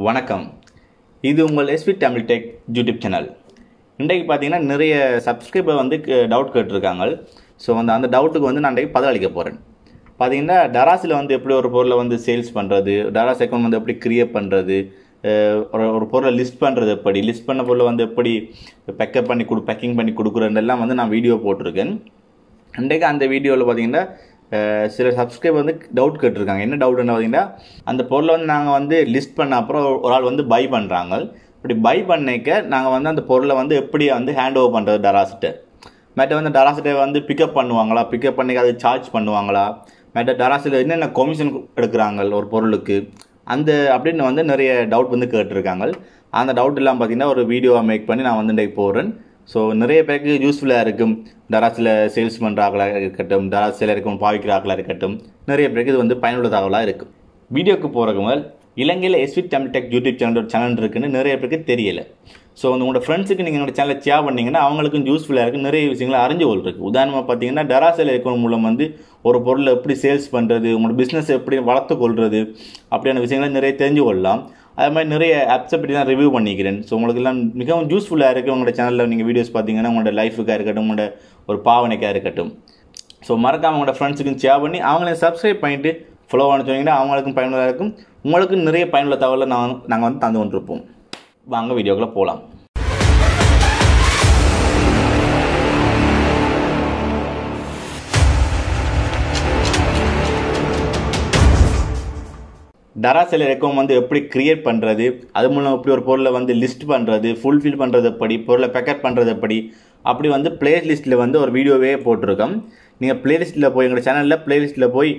வணக்கம். இது உங்கள் 𝐂𝐎𝐍𝐓𝐀𝐃 யூடியூப் சேனல். இன்றைக்கு பார்த்தீங்கன்னா நிறைய சப்ஸ்கிரைபர் டவுட் கேட்டிருக்காங்க. ஸோ அந்த டவுட்டுக்கு நான் இன்றைக்கு பதிலளிக்க போகிறேன். பார்த்தீங்கன்னா டராஸில் எப்படி ஒரு பொருளை சேல்ஸ் பண்ணுறது, டராஸ் அக்கௌண்ட் எப்படி கிரியேட் பண்ணுறது, ஒரு பொருளை லிஸ்ட் பண்ணுறது எப்படி, லிஸ்ட் பண்ண பொருளை எப்படி பேக்கிங் பண்ணி கொடுக்குறதெல்லாம் நான் வீடியோ போட்டிருக்கேன். இன்றைக்கு அந்த வீடியோவில் பார்த்தீங்கன்னா சில சப்ஸ்கிரைபர் டவுட் கேட்டிருக்காங்க. என்ன டவுட்னு பார்த்தீங்கன்னா, அந்த பொருளை நாங்கள் லிஸ்ட் பண்ண அப்புறம் ஒரு ஆள் பை பண்ணுறாங்க. இப்படி பை பண்ணிக்க நாங்கள் அந்த பொருளை எப்படி ஹேண்ட் ஓவர் பண்ணுறது டராஸ்கிட்ட, மேட்ட டராஸ்கிட்ட பிக்கப் பண்ணுவாங்களா, பிக்கப் பண்ணிக்க அதை சார்ஜ் பண்ணுவாங்களா, மேட்ட டராஸில் என்னென்ன கமிஷன் எடுக்கிறாங்க ஒரு பொருளுக்கு, அப்படின்னு நிறைய டவுட் கேட்டிருக்காங்க. அந்த டவுட் எல்லாம் பார்த்தீங்கன்னா ஒரு வீடியோவை மேக் பண்ணி நான் இன்றைக்கு போடுறேன். ஸோ நிறைய பேருக்கு யூஸ்ஃபுல்லாக இருக்கும். டராஸில் சேல்ஸ் பண்ணுறாங்களாக இருக்கட்டும், டராஸில் இருக்கும் பாவிக்கிறார்களாக இருக்கட்டும், நிறைய பேருக்கு இது பயனுள்ள தகவலாக இருக்கும். வீடியோக்கு போகிறவங்க முதல் இலங்கையில் 𝐂𝐻𝐶 யூடியூப் சேனல் இருக்குன்னு நிறைய பேருக்கு தெரியலை. ஸோ உங்களோட ஃப்ரெண்ட்ஸுக்கு நீங்கள் என்னோட சேனலை ஷேர் பண்ணிங்கன்னா அவங்களுக்கும் யூஸ்ஃபுல்லாக இருக்குது, நிறைய விஷயங்களை அறிஞ்சு கொள்றதுக்கு. உதாரணமாக பார்த்தீங்கன்னா டராஸில் இருக்கிற மூலம் ஒரு பொருளை எப்படி சேல்ஸ் பண்ணுறது, உங்களோட பிஸ்னஸ் எப்படி வளர்த்து கொள்வது, அப்படியான விஷயங்களை நிறைய தெரிஞ்சு கொள்ளலாம். அது மாதிரி நிறைய ஆப்ஸை பற்றி தான் ரிவ்யூ பண்ணிக்கிறேன். ஸோ உங்களுக்கு எல்லாம் மிகவும் யூஸ்ஃபுல்லாக இருக்குது. உங்களோட சேனலில் நீங்கள் வீடியோஸ் பார்த்தீங்கன்னா உங்களோட லைஃபுக்காக இருக்கட்டும், உங்களோட ஒரு பாவனைக்காக இருக்கட்டும். ஸோ மறக்காமல் உங்களோட ஃப்ரெண்ட்ஸுக்கும் ஷேர் பண்ணி அவங்களையும் சப்ஸ்கிரைப் பண்ணிவிட்டு ஃபாலோ பண்ண சொன்னீங்கன்னா அவங்களுக்கும் பயனுள்ளதாக இருக்கும். உங்களுக்கும் நிறைய பயனுள்ள தகவலை நாங்கள் தந்து கொண்டிருப்போம். வாங்க வீடியோக்குள்ளே போகலாம். டராஸில் இருக்கும் எப்படி கிரியேட் பண்ணுறது, அது மூலம் எப்படி ஒரு பொருளை லிஸ்ட் பண்ணுறது, ஃபுல்ஃபில் பண்ணுறது எப்படி, பொருளை பேக்கப் பண்ணுறது எப்படி, அப்படி பிளேலிஸ்ட்டில் ஒரு வீடியோவே போட்டிருக்கோம். நீங்கள் பிளேலிஸ்ட்டில் போய் எங்கள் சேனலில் பிளேலிஸ்ட்டில் போய்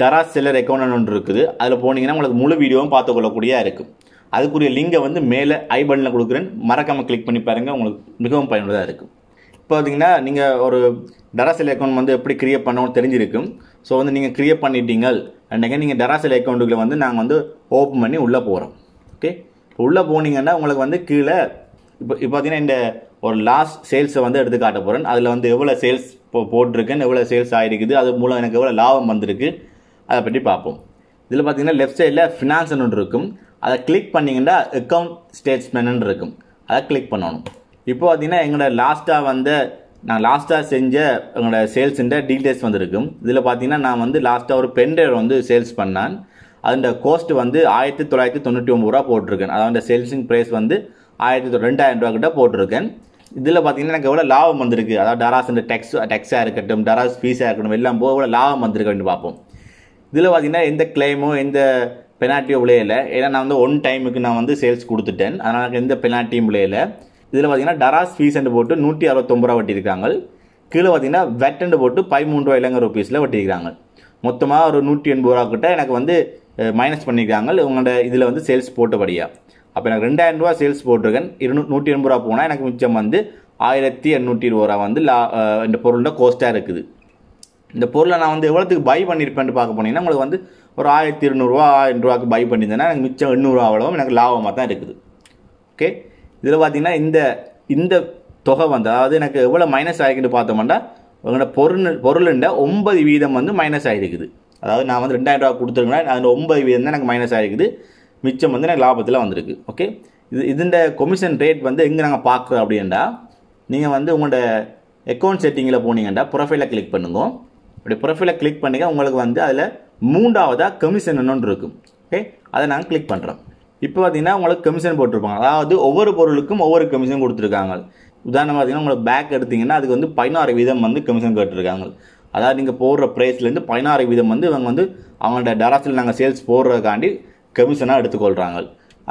டராஸ் செல்லர் அக்கௌண்ட் ஒன்று இருக்குது, அதில் போனீங்கன்னா உங்களுக்கு முழு வீடியோவும் பார்த்துக்கொள்ளக்கூடியதாக இருக்கும். அதுக்குரிய லிங்கை மேலே ஐ பட்டனில் கொடுக்குறேன், மறக்காமல் கிளிக் பண்ணி பாருங்கள், உங்களுக்கு மிகவும் பயனுள்ளதாக இருக்கும். இப்போ பார்த்தீங்கன்னா நீங்கள் ஒரு டராஸில் அக்கௌண்ட் எப்படி கிரியேட் பண்ணணும்னு தெரிஞ்சிருக்கும். ஸோ நீங்கள் கிரியேட் பண்ணிட்டீங்க அன்றைக்கி நீங்கள் டராஸில் அக்கௌண்ட்டுக்குள்ளே நாங்கள் ஓப்பன் பண்ணி உள்ளே போகிறோம். ஓகே, இப்போ உள்ளே போனீங்கன்னா உங்களுக்கு கீழே இப்போ பார்த்தீங்கன்னா இந்த ஒரு லாஸ்ட் சேல்ஸை எடுத்து காட்ட போகிறேன். அதில் எவ்வளோ சேல்ஸ் போட்டிருக்கேன், எவ்வளோ சேல்ஸ் ஆகிருக்குது, அது மூலம் எனக்கு எவ்வளோ லாபம் வந்திருக்கு, அதை பற்றி பார்ப்போம். இதில் பார்த்தீங்கன்னா லெஃப்ட் சைடில் ஃபினான்ஸ் ஒன்று இருக்கும், அதை கிளிக் பண்ணிங்கன்னா அக்கௌண்ட் ஸ்டேட்மெண்ட் இருக்கும், அதை கிளிக் பண்ணணும். இப்போ பார்த்தீங்கன்னா எங்களோட நான் லாஸ்ட்டாக செஞ்ச எங்களோட சேல்ஸுன்ற டீட்டெயில்ஸ் வந்திருக்கும். இதில் பார்த்தீங்கன்னா நான் லாஸ்ட்டாக ஒரு பென்ட்ரைவ் சேல்ஸ் பண்ணேன். அதோட கோஸ்ட் 1999 ரூபா போட்டிருக்கேன். அதாவது சேல்ஸிங் ப்ரைஸ் 2000 ரூபா கிட்ட போட்டிருக்கேன். இதில் பார்த்தீங்கன்னா எனக்கு எவ்வளோ லாபம் வந்திருக்கு, அதாவது டராஸ் டெக்ஸாக இருக்கட்டும், டராஸ் ஃபீஸாக இருக்கட்டும், எல்லாம் போக எவ்வளோ லாபம் வந்திருக்கு அப்படின்னு பார்ப்போம். இதில் பார்த்தீங்கன்னா எந்த கிளைமோ எந்த பெனால்ட்டியோ விளையலை. ஏன்னா நான் ஒன் டைமுக்கு நான் சேல்ஸ் கொடுத்துட்டேன், அதனால் எனக்கு எந்த பெனால்ட்டியும் விளையலை. இதில் பார்த்தீங்கன்னா டராஸ் ஃபீஸ் போட்டு 169 ரூபா வட்டியிருக்காங்க. கீழே பார்த்தீங்கன்னா வெட் போட்டு 13 ரூபா இலங்கை ரூபீஸில் வட்டியிருக்காங்க. மொத்தமாக ஒரு 180 ரூபா கிட்ட எனக்கு மைனஸ் பண்ணியிருக்காங்க உங்களோட இதில் சேல்ஸ் போட்டபடியாக. அப்போ எனக்கு 2000 ரூபா சேல்ஸ் போட்டிருக்கேன், 180 ரூபா போனால் எனக்கு மிச்சம் 1820 ரூபா இந்த பொருளோட கோஸ்ட்டாக இருக்குது. இந்த பொருளை நான் எவ்வளோத்துக்கு பை பண்ணியிருப்பேன்னு பார்க்க போனீங்கன்னா உங்களுக்கு ஒரு 1200 ரூபா 1000 ரூபாய்க்கு பை பண்ணியிருந்தேன்னா எனக்கு மிச்சம் 800 ரூபா அவ்வளோ எனக்கு லாபமாக தான் இருக்குது. ஓகே, இதில் பார்த்தீங்கன்னா இந்த தொகை அதாவது எனக்கு எவ்வளோ மைனஸ் ஆகிக்கிட்டு பார்த்தோம்னா உங்களோட பொருளுண்ட 9% மைனஸ் ஆகிருக்குது. அதாவது நான் 2000 ரூபா கொடுத்துருக்கேன், அதில் 9% தான் எனக்கு மைனஸ் ஆகிருக்குது, மிச்சம் எனக்கு லாபத்தில் வந்திருக்கு. ஓகே, இதுண்ட கமிஷன் ரேட் எங்கே நாங்கள் பார்க்குறோம் அப்படின்னா, நீங்கள் உங்களோட அக்கௌண்ட் செட்டிங்கில் போனீங்கன்னா ப்ரொஃபைலை கிளிக் பண்ணுங்க. அப்படி ப்ரொஃபைலை கிளிக் பண்ணிங்க உங்களுக்கு அதில் 3ஆவதாக கமிஷன் ஒன்று இருக்கும். ஓகே, அதை நாங்கள் கிளிக் பண்ணுறோம். இப்போ பார்த்தீங்கன்னா உங்களுக்கு கமிஷன் போட்டிருப்பாங்க, அதாவது ஒவ்வொரு பொருளுக்கும் ஒவ்வொரு கமிஷன் கொடுத்துருக்காங்க. உதாரணம் பார்த்தீங்கன்னா உங்களுக்கு பேக் எடுத்தீங்கன்னா அதுக்கு 16% கமிஷன் கேட்டிருக்காங்க. அதாவது நீங்கள் போடுற ப்ரைஸ்லேருந்து 16% இவங்க அவங்களோட டராஸில் நாங்கள் சேல்ஸ் போடுறதுக்காண்டி கமிஷனாக எடுத்துக்கொள்கிறாங்க.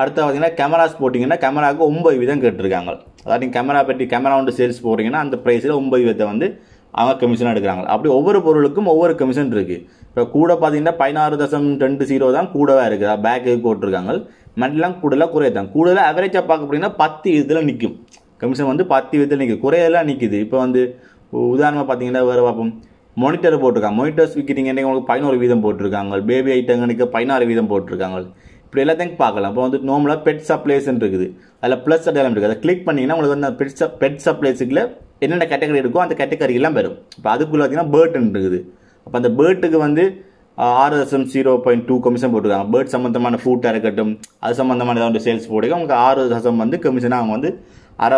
அடுத்து பார்த்தீங்கன்னா கேமராஸ் போட்டிங்கன்னா கேமராவுக்கு 9% கேட்டிருக்காங்க. அதாவது நீங்கள் கேமரா சேல்ஸ் போடுறீங்கன்னா அந்த ப்ரைஸில் 9% அவங்க கமிஷனாக எடுக்கிறாங்க. அப்படி ஒவ்வொரு பொருளுக்கும் ஒவ்வொரு கமிஷன் இருக்குது. இப்போ கூட பார்த்தீங்கன்னா 16.20 தான் கூடவே இருக்குது, பேக்கு போட்டிருக்காங்க. மெட்டெல்லாம் கூடலாம் குறையதான், கூடுதலாக ஆவரேஜாக பார்க்க போனீங்கன்னா 10 இதில் நிற்கும் கமிஷன் 10 விதத்தில் நிற்கும், குறையெல்லாம் நிற்குது. இப்போ உதாரணமாக பார்த்தீங்கன்னா வேறு பார்ப்போம், மானிட்டர் போட்டிருக்காங்க, மானிட்டர்ஸ் விற்கிறீங்கன்னா உங்களுக்கு 11% போட்டிருக்காங்க, பேபி ஐட்டங்களுக்கு 16% போட்டிருக்காங்க. இப்படி எல்லாத்தையும் பார்க்கலாம். இப்போ நார்மலாக பெட் சப்ளைஸ்ன்னு இருக்குது, அதில் ப்ளஸ் அடையாளம் இருக்குது, அதை கிளிக் பண்ணிங்கன்னா உங்களுக்கு அந்த பெட் சப்ளைஸுக்குள்ள என்னென்ன கேட்டகரி இருக்கோ அந்த கேட்டகரியெல்லாம் வரும். இப்போ அதுக்குள்ளே பார்த்தீங்கன்னா பேர்ட்னு இருக்குது. அப்போ அந்த பேர்ட்டுக்கு 6.0.2 கமிஷன் போட்டுருக்காங்க. பேர்ட் சம்மந்தமான ஃபுட்டாக இருக்கட்டும், அது சம்மந்தமான ஏதாவது சேல்ஸ் போடுங்க உங்களுக்கு 6% வந்து கமிஷனாக அவங்க வந்து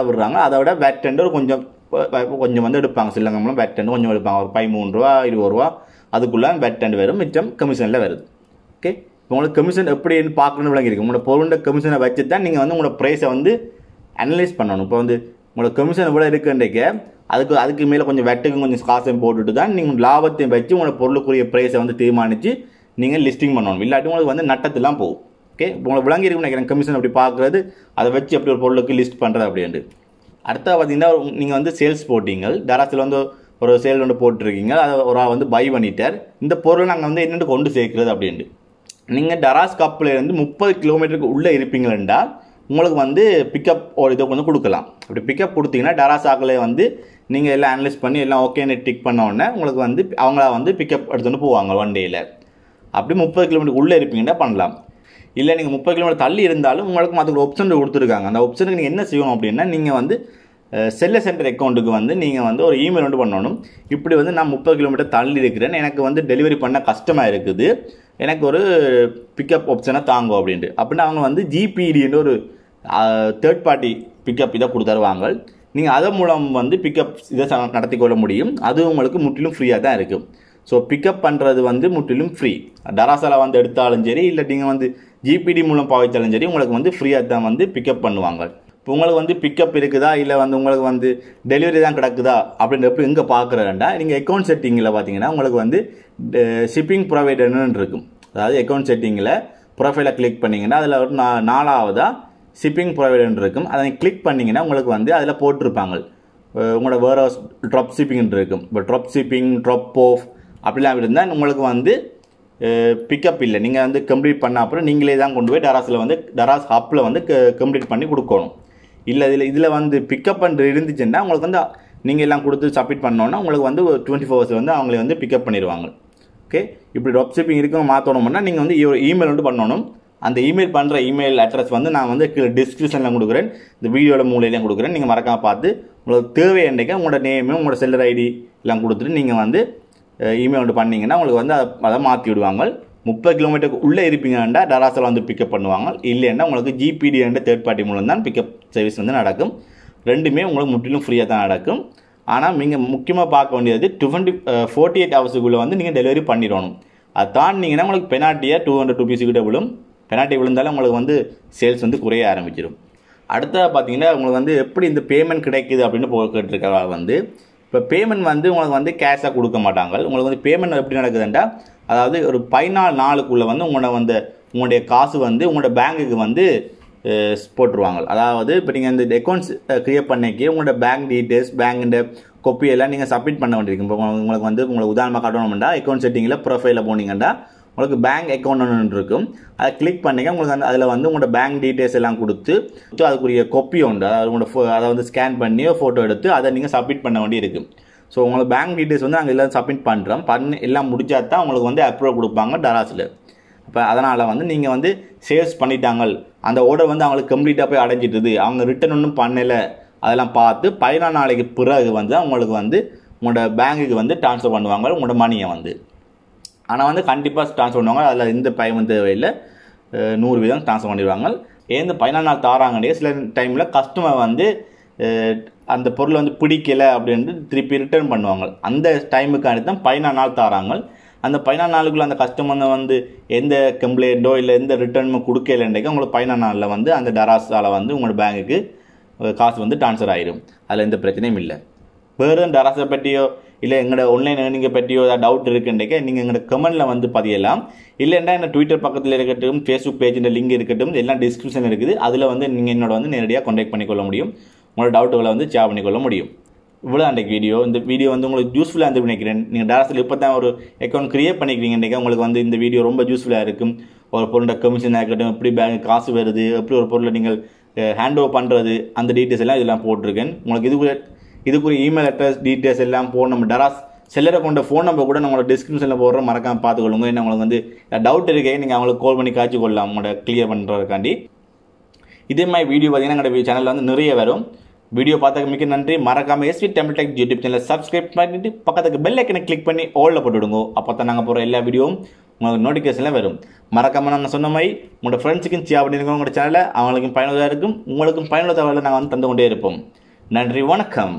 விடுறாங்க. அதை விட வேட் டெண்டர் கொஞ்சம் வந்து எடுப்பாங்க. சில கம்பெனியும் வேட் டெண்டர் கொஞ்சம் எடுப்பாங்க. ஒரு 13 ரூபா 20 ரூபா அதுக்குள்ளே வேட் டெண்டர் வரும், மிச்சம் கமிஷனில் வருது. ஓகே, இப்போ உங்களுக்கு கமிஷன் எப்படின்னு பார்க்கணும்னு விளங்கிருக்கு. உங்களோட பொருளோட கமிஷனை வச்சு தான் நீங்கள் வந்து உங்களோட ப்ரைஸை வந்து அனலைஸ் பண்ணணும். இப்போ வந்து உங்களோட கமிஷன் எவ்வளோ இருக்குன்றக்க அதுக்கு மேலே கொஞ்சம் வெட்டுக்கும் கொஞ்சம் காசையும் போட்டுட்டு தான் நீங்கள் லாபத்தையும் வச்சு உங்களோட பொருளுக்குரிய ப்ரைஸை வந்து தீர்மானித்து நீங்கள் லிஸ்டிங் பண்ணணும். இல்லாட்டி உங்களுக்கு வந்து நட்டத்தெல்லாம் போகும். ஓகே, இப்போ உங்களுக்கு விளங்கிருக்குன்னு நினைக்கிறேன் கமிஷன் அப்படி பார்க்குறது, அதை வச்சு அப்படி ஒரு பொருளுக்கு லிஸ்ட் பண்ணுறது அப்படின்ட்டு. அடுத்தா பார்த்தீங்கன்னா நீங்கள் வந்து சேல்ஸ் போட்டிங்க. டராஸில் வந்து ஒரு சேல் ஒன்று போட்டிருக்கீங்க, அதை ஒரு வந்து பை பண்ணிட்டார். இந்த பொருளை நாங்கள் வந்து என்னென்னு கொண்டு சேர்க்குறது அப்படின்ட்டு. நீங்கள் டராஸ் கப்பிலேருந்து 30 கிலோமீட்டருக்கு உள்ளே இருப்பீங்களா உங்களுக்கு வந்து பிக்கப் ஒரு இதை கொஞ்சம் கொடுக்கலாம். அப்படி பிக்கப் கொடுத்தீங்கன்னா டராஸ் ஆக்கில் வந்து நீங்கள் எல்லாம் அனலைஸ் பண்ணி எல்லாம் ஓகேன்னு டிக் பண்ண உடனே உங்களுக்கு வந்து அவங்களா வந்து பிக்கப் எடுத்துகிட்டு போவாங்க 1 டேயில். அப்படி 30 கிலோமீட்டருக்கு உள்ளே இருப்பீங்கன்னா பண்ணலாம். இல்லை நீங்கள் 30 கிலோமீட்டர் தள்ளி இருந்தாலும் உங்களுக்கு அதுக்கு ஒரு ஆப்ஷன் கொடுத்துருக்காங்க. அந்த ஆப்ஷனுக்கு நீங்கள் என்ன செய்யணும் அப்படின்னா, நீங்கள் வந்து செல்லர் சென்டர் அக்கௌண்ட்டுக்கு வந்து நீங்கள் வந்து ஒரு இமெயில் வந்து பண்ணணும். இப்படி வந்து நான் 30 கிலோமீட்டர் தள்ளி இருக்கிறேன், எனக்கு வந்து டெலிவரி பண்ண கஷ்டமாக இருக்குது, எனக்கு ஒரு பிக்கப் ஆப்ஷனை தாங்கும் அப்படின்ட்டு. அப்படின்னா அவங்க வந்து ஜிபிடின்னு ஒரு தேர்ட் பார்ட்டி பிக்கப் இதை கொடுத்துருவாங்க. நீங்கள் அதன் மூலம் வந்து பிக்கப் இதை நடத்தி கொள்ள முடியும். அது உங்களுக்கு முற்றிலும் ஃப்ரீயாக தான் இருக்கும். ஸோ பிக்கப் பண்ணுறது வந்து முற்றிலும் ஃப்ரீ. டராஸால் வந்து எடுத்தாலும் சரி, இல்லை நீங்கள் வந்து ஜிபிடி மூலம் பாவித்தாலும் சரி, உங்களுக்கு வந்து ஃப்ரீயாக தான் வந்து பிக்கப் பண்ணுவாங்க. இப்போ உங்களுக்கு வந்து பிக்கப் இருக்குதா இல்லை வந்து உங்களுக்கு வந்து டெலிவரி தான் கிடக்குதா அப்படின்றப்ப எங்கே பார்க்குறேன்டா, நீங்கள் அக்கௌண்ட் செட்டிங்கில் பார்த்தீங்கன்னா உங்களுக்கு வந்து ஷிப்பிங் ப்ரொவைடர்னு இருக்கும். அதாவது அக்கௌண்ட் செட்டிங்கில் ப்ரொஃபைலை கிளிக் பண்ணிங்கன்னா அதில் ஒரு 4ஆவதாக ஷிப்பிங் ப்ரொவைடர்னு இருக்கும். அதை கிளிக் பண்ணிங்கன்னா உங்களுக்கு வந்து அதில் போட்டிருப்பாங்க உங்களோட வேர் ஹவுஸ் ட்ராப் ஷிப்பிங்னு இருக்கும். இப்போ ட்ராப் ஷிப்பிங், ட்ராப் ஆஃப் அப்படிலாம் இருந்தால் உங்களுக்கு வந்து பிக்கப் இல்லை. நீங்கள் வந்து கம்ப்ளீட் பண்ண அப்புறம் நீங்களே தான் கொண்டு போய் டராஸில் வந்து டராஸ் ஹப்பில் வந்து கம்ப்ளீட் பண்ணி கொடுக்கணும். இல்லை இதில் வந்து பிக்கப் பண்ணுறது இருந்துச்சுன்னா உங்களுக்கு வந்து நீங்கள் எல்லாம் கொடுத்து சப்மிட் பண்ணோன்னா உங்களுக்கு வந்து 24 hours வந்து அவங்களே வந்து பிக்கப் பண்ணிடுவாங்க. ஓகே, இப்படி ட்ராப் ஷிப்பிங் இருக்கவங்க மாற்றணும்னா நீங்கள் வந்து இமெயில் வந்து பண்ணணும். அந்த இமெயில் பண்ணுற இமெயில் அட்ரஸ் வந்து நான் வந்து டிஸ்கிரிப்ஷனில் கொடுக்குறேன், இந்த வீடியோவில் மூலையிலையும் கொடுக்குறேன். நீங்கள் மறக்காமல் பார்த்து உங்களுக்கு தேவை என்றைக்கு உங்களோட நேமும் உங்களோட செல்லர் ஐடி எல்லாம் கொடுத்துட்டு நீங்கள் வந்து இமெயில் வந்து பண்ணிங்கன்னா உங்களுக்கு வந்து அதை மாற்றி விடுவாங்க. 30 கிலோமீட்டருக்கு உள்ளே இருப்பீங்கன்னா டராஸில் வந்து பிக்கப் பண்ணுவாங்க. இல்லைன்னா உங்களுக்கு ஜிபிடி என்ற தேர்ட் பார்ட்டி மூலம் தான் பிக்கப் சர்வீஸ் வந்து நடக்கும். ரெண்டுமே உங்களுக்கு முற்றிலும் ஃப்ரீயாக தான் நடக்கும். ஆனால் நீங்கள் முக்கியமாக பார்க்க வேண்டியது 48 ஹவர்ஸுக்குள்ளே வந்து நீங்கள் டெலிவரி பண்ணிடணும். அதை தாண்டிங்கன்னா உங்களுக்கு பெனால்ட்டியாக 200 rupees கிட்ட விழும். பெனால்ட்டி விழுந்தாலும் உங்களுக்கு வந்து சேல்ஸ் வந்து குறைய ஆரம்பிச்சிடும். அடுத்தது பார்த்தீங்கன்னா உங்களுக்கு வந்து எப்படி இந்த பேமெண்ட் கிடைக்குது அப்படின்னு கேட்டிருக்கா வந்து, இப்போ பேமெண்ட் வந்து உங்களுக்கு வந்து கேஷாக கொடுக்க மாட்டாங்க. உங்களுக்கு வந்து பேமெண்ட் எப்படி நடக்குதுன்றா, அதாவது ஒரு 14 நாளுக்குள்ளே வந்து உங்களுடைய காசு வந்து உங்களோட பேங்குக்கு வந்து போட்டுருவாங்க. அதாவது இப்போ நீங்கள் இந்த அக்கௌண்ட்ஸ் க்ரியேட் பண்ணிக்கி உங்களோட பேங்க் டீட்டெயில்ஸ், பேங்க் கொப்பியெல்லாம் நீங்கள் சப்மிட் பண்ண வேண்டியிருக்கும். இப்போ உங்களுக்கு வந்து உங்களுக்கு உதாரணமாக காட்டணும்னா அக்கௌண்ட் செட்டிங்கில் ப்ரொஃபைலில் போனீங்கன்னா உங்களுக்கு பேங்க் அக்கௌண்ட் ஒன்று இருக்கும். அதை கிளிக் பண்ணிங்க உங்களுக்கு அந்த அதில் வந்து உங்களோட பேங்க் டீட்டெயில்ஸ் எல்லாம் கொடுத்து அதுக்குரிய கொப்பி உண்டு. அதை வந்து ஸ்கேன் பண்ணி ஃபோட்டோ எடுத்து அதை நீங்கள் சப்மிட் பண்ண வேண்டி இருக்கும். ஸோ உங்களுக்கு பேங்க் டீட்டெயில்ஸ் வந்து நாங்கள் எல்லாம் சப்மிட் பண்ணுறோம். எல்லாம் முடிச்சா தான் உங்களுக்கு வந்து அப்ரூவல் கொடுப்பாங்க டராஸில். இப்போ அதனால் வந்து நீங்கள் வந்து சேல்ஸ் பண்ணிட்டாங்க, அந்த ஆர்டர் வந்து அவங்களுக்கு கம்ப்ளீட்டாக போய் அடைஞ்சிட்டுது, அவங்க ரிட்டர்ன் ஒன்றும் பண்ணலை, அதெல்லாம் பார்த்து 14 நாளைக்கு பிறகு வந்து உங்களுக்கு வந்து உங்களோட பேங்குக்கு வந்து ட்ரான்ஸ்ஃபர் பண்ணுவாங்க உங்களோட மணியை வந்து. ஆனால் வந்து கண்டிப்பாக ட்ரான்ஸ்ஃபர் பண்ணுவாங்க. அதில் எந்த பயமும் தேவையில்லை, 100% ட்ரான்ஸ்ஃபர் பண்ணிடுவாங்க. ஏன் 14 நாள் தாராங்கன்னே சில டைமில் கஸ்டமர் வந்து அந்த பொருளை வந்து பிடிக்கலை அப்படின்ட்டு திருப்பி ரிட்டர்ன் பண்ணுவாங்க. அந்த டைமுக்காண்டி தான் 14 நாள் தாராங்க. அந்த 14 நாளுக்குள்ள அந்த கஸ்டமர் வந்து எந்த கம்ப்ளைண்ட்டோ இல்லை எந்த ரிட்டர்னும் கொடுக்கலைன்றக்கு உங்களுக்கு 14 நாளில் வந்து அந்த டராஸால் வந்து உங்களோட பேங்குக்கு காசு வந்து ட்ரான்ஸ்ஃபர் ஆகிடும். அதில் எந்த பிரச்சனையும் இல்லை. வேறு டராஸை பற்றியோ இல்லை எங்களோட ஆன்லைன் ஏர்னிங்கை பற்றியோ ஏதாவது டவுட் இருக்குன்றக்க நீங்கள் எங்களோட கமெண்ட்டில் வந்து பதியலாம். இல்லைன்னா என்ன ட்விட்டர் பக்கத்தில் இருக்கட்டும், ஃபேஸ்புக் பேஜின் லிங்க் இருக்கட்டும், எல்லாம் டிஸ்கிரிப்ஷன் இருக்குது. அதில் வந்து நீங்கள் என்னோட வந்து நேரடியாக கான்டாக்ட் பண்ணிக்கொள்ள முடியும். உங்களோட டவுட்டுகளை வந்து ஷேர் பண்ணிக்கொள்ள முடியும். இவ்வளோ அன்றைக்கு வீடியோ. இந்த வீடியோ வந்து உங்களுக்கு யூஸ்ஃபுல்லாக இருந்து நினைக்கிறேன். நீங்கள் டராஸில் இப்போ தான் ஒரு அக்கௌண்ட் க்ரியேட் பண்ணிக்கிறீங்கன்றக்க உங்களுக்கு வந்து இந்த வீடியோ ரொம்ப யூஸ்ஃபுல்லாக இருக்கும். ஒரு பொருளோட கமிஷனாக இருக்கட்டும், எப்படி பேங்க் காசு வருது, எப்படி ஒரு பொருளை நீங்கள் ஹேண்ட் ஓவர் பண்ணுறது, அந்த டீட்டெயில்ஸ் எல்லாம் இதெல்லாம் போட்டிருக்கேன். உங்களுக்கு இதுக்குரிய இமெயில் அட்ரஸ் டீட்டெயில்ஸ் எல்லாம் நம்ம டராஸ் செல்லரை கொண்ட ஃபோன் நம்பர் கூட நம்மளோட டிஸ்கிரிப்ஷனில் போடுறோம், மறக்காமல் பார்த்துக்கொள்ளுங்க. ஏன்னா உங்களுக்கு வந்து டவுட் இருக்கே, நீங்கள் அவங்களுக்கு கால் பண்ணி காய்ச்சி கொள்ளலாம் உங்களோட கிளியர் பண்ணுறதுக்காண்டி. இதே மாதிரி வீடியோ பார்த்தீங்கன்னா எங்களோட சேனலில் வந்து நிறைய வரும். வீடியோ பார்த்ததுக்கு மிக்க நன்றி. மறக்காமல் எஸ்வி தமிழ் டெக் யூடியூப் சேனலை சப்ஸ்கிரைப் பண்ணிட்டு பக்கத்துக்கு பெல் ஐக்கனை கிளிக் பண்ணி ஆல்ல போட்டு விடுங்க. அப்போ தான் நாங்கள் போகிற எல்லா வீடியோவும் உங்களுக்கு நோட்டிஃபிகேஷனில் வரும். மறக்காமல் நாங்கள் சொன்ன மாதிரி உங்களோட ஃப்ரெண்ட்ஸுக்கும் ஷேர் பண்ணியிருக்கோம் உங்களோட சேனலை. அவங்களுக்கும் பயனுள்ளதாக இருக்கும், உங்களுக்கும் பயனுள்ள தகவலை நாங்கள் வந்து தந்து கொண்டே இருப்போம். நன்றி, வணக்கம்.